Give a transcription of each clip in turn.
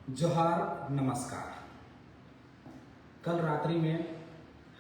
जोहार, नमस्कार। कल रात्रि में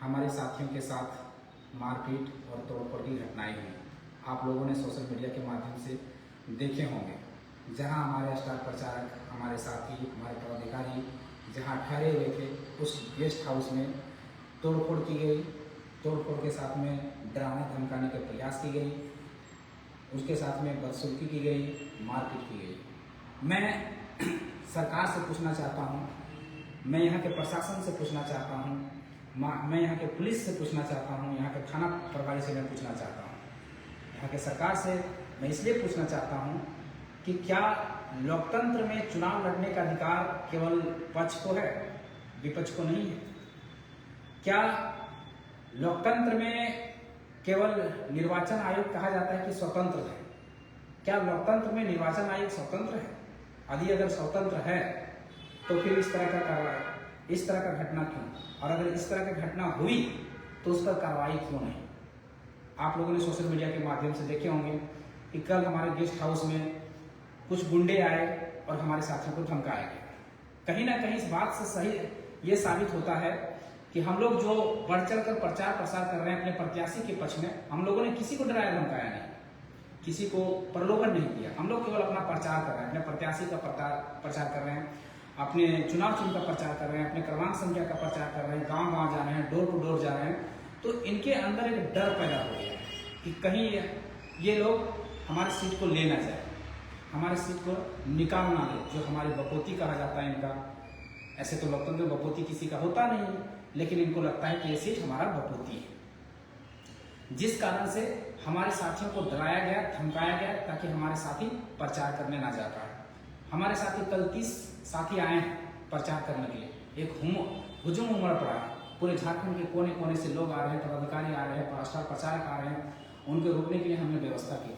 हमारे साथियों के साथ मारपीट और तोड़फोड़ की घटनाएं हुई। आप लोगों ने सोशल मीडिया के माध्यम से देखे होंगे, जहां हमारे स्टार प्रचारक, हमारे साथी, हमारे पदाधिकारी जहां ठहरे हुए थे, उस गेस्ट हाउस में तोड़फोड़ की गई। तोड़फोड़ के साथ में डराने धमकाने के प्रयास की गई, उसके साथ में बदसलूकी की गई, मारपीट की गई। मैं सरकार से पूछना चाहता हूँ, मैं यहाँ के प्रशासन से पूछना चाहता हूँ, मैं यहाँ के पुलिस से पूछना चाहता हूँ, यहाँ के थाना प्रभारी से मैं पूछना चाहता हूँ, यहाँ के सरकार से मैं इसलिए पूछना चाहता हूँ कि क्या लोकतंत्र में चुनाव लड़ने का अधिकार केवल पक्ष को है, विपक्ष को नहीं है? क्या लोकतंत्र में केवल निर्वाचन आयोग कहा जाता है कि स्वतंत्र है? क्या लोकतंत्र में निर्वाचन आयोग स्वतंत्र है? यदि अगर स्वतंत्र है तो फिर इस तरह का घटना क्यों? और अगर इस तरह की घटना हुई तो उस पर कार्रवाई क्यों नहीं? आप लोगों ने सोशल मीडिया के माध्यम से देखे होंगे कि कल हमारे गेस्ट हाउस में कुछ गुंडे आए और हमारे साथियों को धमकाया गया। कहीं ना कहीं इस बात से सही ये साबित होता है कि हम लोग जो बढ़ चढ़ कर प्रचार प्रसार कर रहे हैं अपने प्रत्याशी के पक्ष में, हम लोगों ने किसी को डराया धमकाया नहीं, किसी को प्रलोभन नहीं किया। हम लोग केवल अपना प्रचार कर रहे हैं, अपने प्रत्याशी का प्रचार कर रहे हैं, अपने चुनाव चिन्ह का प्रचार कर रहे हैं, अपने क्रमांक संख्या का प्रचार कर रहे हैं, गांव-गांव जा रहे हैं, डोर टू डोर जा रहे हैं। तो इनके अंदर एक डर पैदा हो गया कि कहीं ये लोग हमारी सीट को ले ना जाए, हमारी सीट को निकाल ना ले, जो हमारी बपोती कहा जाता है इनका। ऐसे तो लोकतंत्र में बपोती किसी का होता नहीं, लेकिन इनको लगता है कि ये सीट हमारा बपोती है, जिस कारण से हमारे साथियों को डराया गया, धमकाया गया, ताकि हमारे साथी प्रचार करने ना जा पाए। हमारे साथी कल 30 साथी आए हैं प्रचार करने के लिए। एक हुजूम उमड़ पड़ा है, पूरे झारखंड के कोने कोने से लोग आ रहे हैं, पदाधिकारी आ रहे हैं, स्टार प्रचारक आ रहे हैं। उनको रोकने के लिए हमने व्यवस्था की।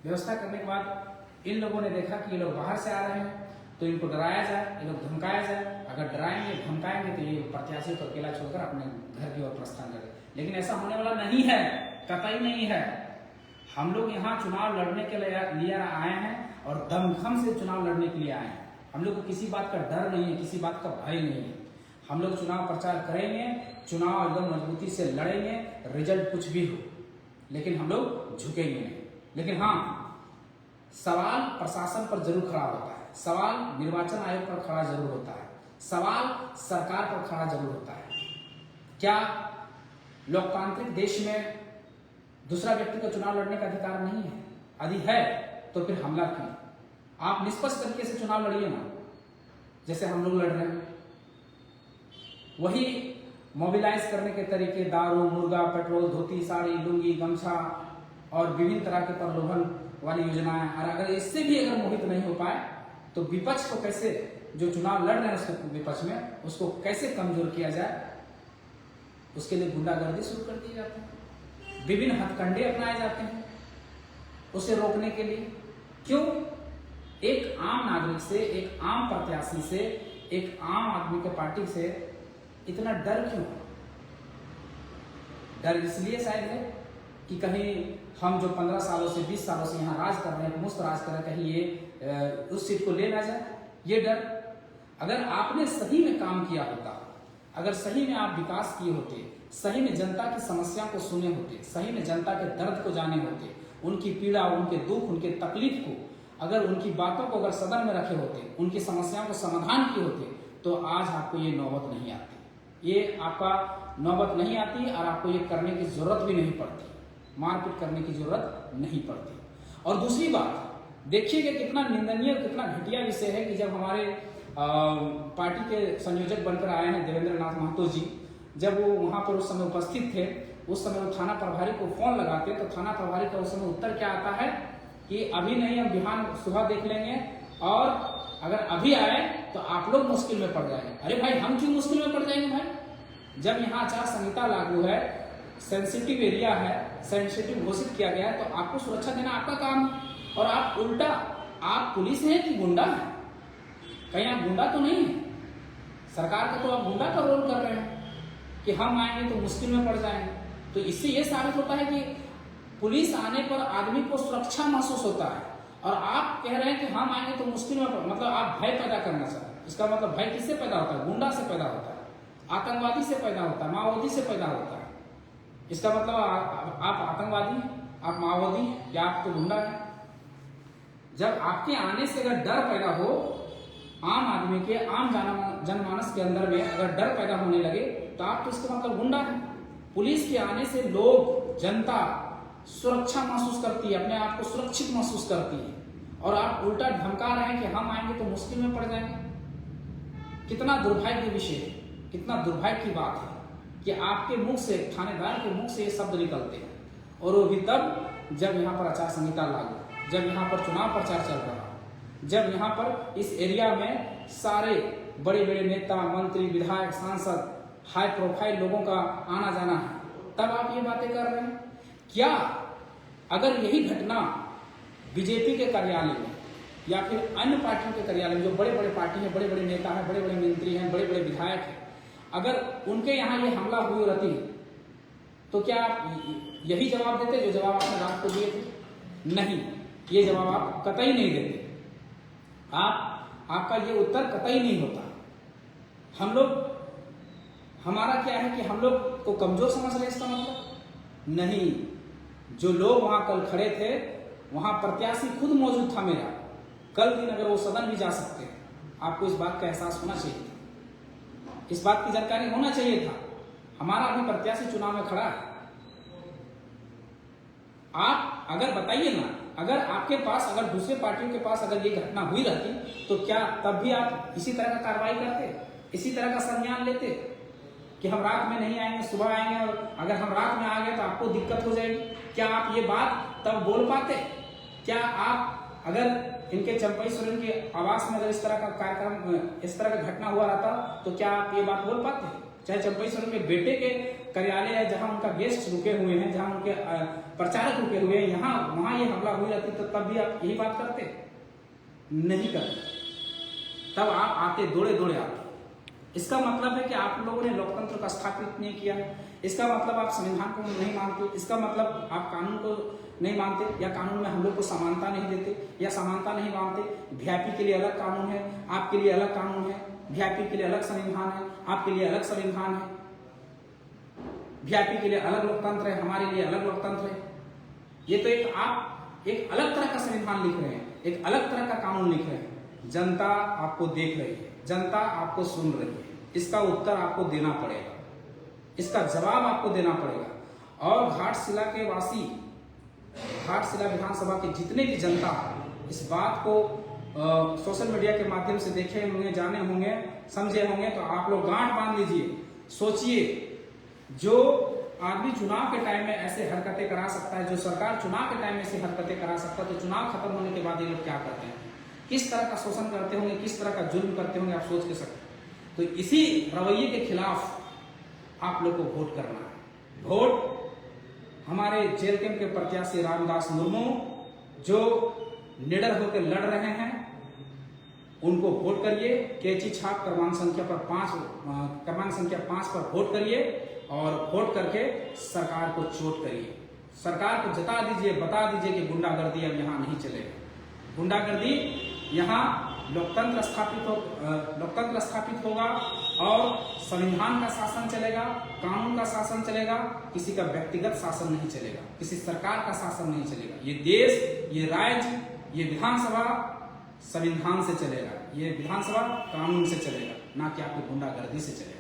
व्यवस्था करने के बाद इन लोगों ने देखा कि ये लोग बाहर से आ रहे हैं, तो इनको डराया जाए, ये लोग धमकाया जाए। अगर डराएंगे, धमकाएंगे तो ये प्रत्याशी को अकेला छोड़कर अपने घर की ओर प्रस्थान करें। लेकिन ऐसा होने वाला नहीं है, कतई नहीं है। हम लोग यहाँ चुनाव लड़ने के लिए आए हैं और दमखम से चुनाव लड़ने के लिए आए हैं। हम लोग को किसी बात का डर नहीं है, किसी बात का भय नहीं है। हम लोग चुनाव प्रचार करेंगे, चुनाव एकदम मजबूती से लड़ेंगे, रिजल्ट कुछ भी हो, लेकिन हम लोग झुकेंगे नहीं। लेकिन हाँ, सवाल प्रशासन पर जरूर खड़ा होता है, सवाल निर्वाचन आयोग पर खड़ा जरूर होता है, सवाल सरकार पर खड़ा जरूर होता है। क्या लोकतांत्रिक देश में दूसरा व्यक्ति को चुनाव लड़ने का अधिकार नहीं है? यदि है तो फिर हमला क्यों? आप निष्पक्ष तरीके से चुनाव लड़िए ना, जैसे हम लोग लड़ रहे हैं। वही मोबिलाइज करने के तरीके, दारू, मुर्गा, पेट्रोल, धोती, साड़ी, लुंगी, गमछा और विभिन्न तरह के प्रलोभन वाली योजनाएं। और अगर इससे भी अगर मोहित नहीं हो पाए तो विपक्ष को कैसे, जो चुनाव लड़ रहे हैं उसके विपक्ष में, उसको कैसे कमजोर किया जाए, उसके लिए गुंडागर्दी शुरू कर दी जाती है, विभिन्न हथकंडे अपनाए जाते हैं उसे रोकने के लिए। क्यों? एक आम नागरिक से, एक आम प्रत्याशी से, एक आम आदमी के पार्टी से इतना डर क्यों? डर इसलिए शायद है कि कहीं हम जो 15 सालों से 20 सालों से यहाँ राज कर रहे हैं, मुफ्त राज कर रहे हैं, कहीं ये उस सीट को ले ना जाए, ये डर। अगर आपने सही में काम किया होता, अगर सही में आप विकास किए होते, सही में जनता की समस्या को सुने होते, सही में जनता के दर्द को जाने होते, उनकी पीड़ा, उनके दुख, उनके तकलीफ को, अगर उनकी बातों को अगर सदन में रखे होते, उनकी समस्याओं को समाधान किए होते, तो आज आपको ये नौबत नहीं आती, ये आपका नौबत नहीं आती और आपको ये करने की जरूरत भी नहीं पड़ती, मारपीट करने की जरूरत नहीं पड़ती। और दूसरी बात देखिएगा, कितना निंदनीय, कितना घटिया विषय है कि जब हमारे पार्टी के संयोजक बनकर आए हैं देवेंद्र नाथ महतो जी, जब वो वहां पर उस समय उपस्थित थे, उस समय वो थाना प्रभारी को फोन लगाते, तो थाना प्रभारी का उस समय उत्तर क्या आता है कि अभी नहीं, हम बिहान सुबह देख लेंगे, और अगर अभी आए तो आप लोग मुश्किल में पड़ जाएंगे। अरे भाई, हम क्यों मुश्किल में पड़ जाएंगे भाई? जब यहाँ आचार संहिता लागू है, सेंसिटिव एरिया है, सेंसिटिव घोषित किया गया है, तो आपको सुरक्षा देना आपका काम है। और आप उल्टा, आप पुलिस हैं कि गुंडा है? कहीं आप गुंडा तो नहीं है? सरकार का तो आप गुंडा का रोल कर रहे हैं कि हम आएंगे तो मुश्किल में पड़ जाएंगे। तो इससे यह साबित होता है कि पुलिस आने पर आदमी को सुरक्षा महसूस होता है, और आप कह रहे हैं कि हम आएंगे तो मुश्किल में, मतलब आप भय पैदा करना चाहते हैं। इसका मतलब भय किससे पैदा होता है? गुंडा से पैदा होता है, आतंकवादी से पैदा होता है, माओवादी से पैदा होता है। इसका मतलब आप आतंकवादी, आप माओवादी या आप तो गुंडा है। जब आपके आने से अगर डर पैदा हो, आम आदमी के, आम जनमानस के अंदर में अगर डर पैदा होने लगे, तो आप तो इसका मतलब गुंडा है। पुलिस के आने से लोग, जनता सुरक्षा महसूस करती है, अपने आप को सुरक्षित महसूस करती है, और आप उल्टा धमका रहे हैं कि हम आएंगे तो मुश्किल में पड़ जाएंगे। कितना दुर्भाग्य विषय है, कितना दुर्भाग्य की बात है कि आपके मुख से, थानेदार के मुख से ये शब्द निकलते हैं, और वो भी तब जब यहाँ पर आचार संहिता लागू, जब यहाँ पर चुनाव प्रचार चल रहा, जब यहाँ पर इस एरिया में सारे बड़े बड़े नेता, मंत्री, विधायक, सांसद, हाई प्रोफाइल लोगों का आना जाना है, तब आप ये बातें कर रहे हैं। क्या अगर यही घटना बीजेपी के कार्यालय में या फिर अन्य पार्टियों के कार्यालय में, जो बड़े बड़े पार्टी हैं, बड़े बड़े नेता हैं, बड़े बड़े मंत्री हैं, बड़े बड़े विधायक हैं, अगर उनके यहाँ ये हमला हुई रहती, तो क्या आप यही जवाब देते जो जवाब आपने रात को दिए थे? नहीं, ये जवाब आप कतई नहीं देते। आपका ये उत्तर कतई नहीं होता। हम लोग, हमारा क्या है कि हम लोग को कमजोर समझ रहे हैं, इसका मतलब नहीं। जो लोग वहां कल खड़े थे, वहां प्रत्याशी खुद मौजूद था मेरा, कल दिन अगर वो सदन भी जा सकते हैं। आपको इस बात का एहसास होना चाहिए था, इस बात की जानकारी होना चाहिए था। हमारा अभी प्रत्याशी चुनाव में खड़ा है। आप अगर बताइए ना, अगर आपके पास, अगर दूसरे पार्टियों के पास अगर ये घटना हुई रहती, तो क्या तब भी आप इसी तरह का कार्रवाई करते, इसी तरह का संज्ञान लेते कि हम रात में नहीं आएंगे, सुबह आएंगे, और अगर हम रात में आ गए तो आपको दिक्कत हो जाएगी? क्या आप ये बात तब बोल पाते? क्या आप अगर इनके चंपई सोरेन के आवास में अगर इस तरह का कार्यक्रम, इस तरह का घटना हुआ रहता, तो क्या आप ये बात बोल पाते? चाहे चंपई सोरेन के बेटे के कार्यालय है, जहां उनका गेस्ट रुके हुए हैं, जहां उनके प्रचारक रुके हुए हैं, वहां ये हमला हुई रहती, तो तब भी आप यही बात करते? नहीं करते। तब आप आते, दौड़े दौड़े आते। इसका मतलब है कि आप लोगों ने लोकतंत्र को स्थापित नहीं किया। इसका मतलब आप संविधान को नहीं मानते। इसका मतलब आप कानून को नहीं मानते, या कानून में हम लोग को समानता नहीं देते, या समानता नहीं मानते। वीआईपी के लिए अलग कानून है, आपके लिए अलग कानून है। वीआईपी के लिए अलग संविधान है, आपके लिए अलग संविधान है। वीआईपी के लिए अलग लोकतंत्र है, हमारे लिए अलग लोकतंत्र है। ये तो आप एक अलग तरह का संविधान लिख रहे हैं, एक अलग तरह का कानून लिख रहे हैं। जनता आपको देख रही है, जनता आपको सुन रही है। इसका उत्तर आपको देना पड़ेगा, इसका जवाब आपको देना पड़ेगा। और घाटशिला के वासी, घाटशिला विधानसभा के जितने भी जनता इस बात को सोशल मीडिया के माध्यम से देखे होंगे, जाने होंगे, समझे होंगे, तो आप लोग गांठ बांध लीजिए। सोचिए, जो आदमी चुनाव के टाइम में ऐसे हरकतें करा सकता है, जो सरकार चुनाव के टाइम में ऐसी हरकतें करा सकता है, तो चुनाव खत्म होने के बाद ये लोग क्या करते हैं, किस तरह का शोषण करते होंगे, किस तरह का जुल्म करते होंगे, आप सोच के सकते। तो इसी रवैये के खिलाफ आप लोग को वोट करना है। वोट हमारे जेल कैंप के प्रत्याशी रामदास मुर्मू, जो निडर होकर लड़ रहे हैं, उनको वोट करिए। कैची छाप क्रमांक संख्या 5 पर वोट करिए, और वोट करके सरकार को चोट करिए। सरकार को जता दीजिए, बता दीजिए कि गुंडागर्दी अब यहाँ नहीं चलेगा। गुंडागर्दी यहाँ लोकतंत्र स्थापित होगा, और संविधान का शासन चलेगा, कानून का शासन चलेगा। किसी का व्यक्तिगत शासन नहीं चलेगा, किसी सरकार का शासन नहीं चलेगा। ये देश, ये राज्य, ये विधानसभा संविधान से चलेगा, ये विधानसभा कानून से चलेगा, ना कि आपकी गुंडागर्दी से चलेगा।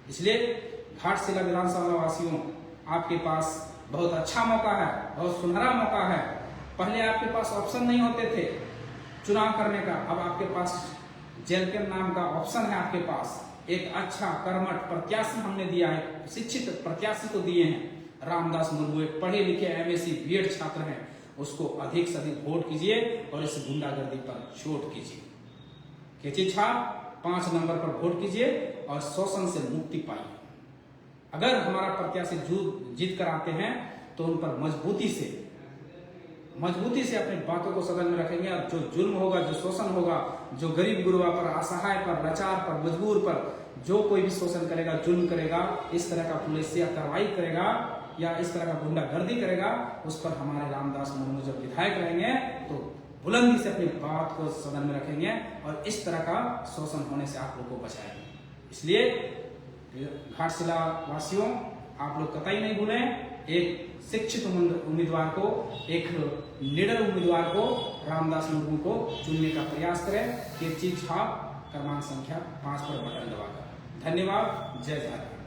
इसलिए घाटशिला विधानसभा वासियों, आपके पास बहुत अच्छा मौका है, बहुत सुनहरा मौका है। पहले आपके पास ऑप्शन नहीं होते थे चुनाव करने का, अब आपके पास जेल कैंप नाम का ऑप्शन है। आपके पास एक अच्छा कर्मठ प्रत्याशी हमने दिया है, शिक्षित प्रत्याशी को दिए हैं। रामदास मुर्मू एक पढ़े लिखे एमएससी बीएड छात्र हैं, उसको अधिक से अधिक वोट कीजिए और इस गुंडागर्दी पर चोट कीजिए। कैची छाप 5 नंबर पर वोट कीजिए और शोषण से मुक्ति पाइए। अगर हमारा प्रत्याशी जीत कर आते हैं, तो उन पर मजबूती से अपनी बातों को सदन में रखेंगे। और जो जुल्म होगा, जो शोषण होगा, जो गरीब गुरुआ पर, असहाय पर, लाचार पर, मजबूर पर जो कोई भी शोषण करेगा, जुल्म करेगा, इस तरह का पुलिसिया कार्रवाई करेगा या इस तरह का गुंडागर्दी करेगा, उस पर हमारे रामदास मुर्मू जब विधायक रहेंगे तो बुलंदी से अपनी बात को सदन में रखेंगे और इस तरह का शोषण होने से आप लोग को बचाएंगे। इसलिए घाटशिला वासियों, आप लोग कतई नहीं भूलें, एक शिक्षित उम्मीदवार को, एक निडर उम्मीदवार को, रामदास मुर्मू को चुनने का प्रयास करें। चिट्ठी छाप क्रमांक संख्या 5 पर बटन दबाकर। धन्यवाद। जय झारखंड।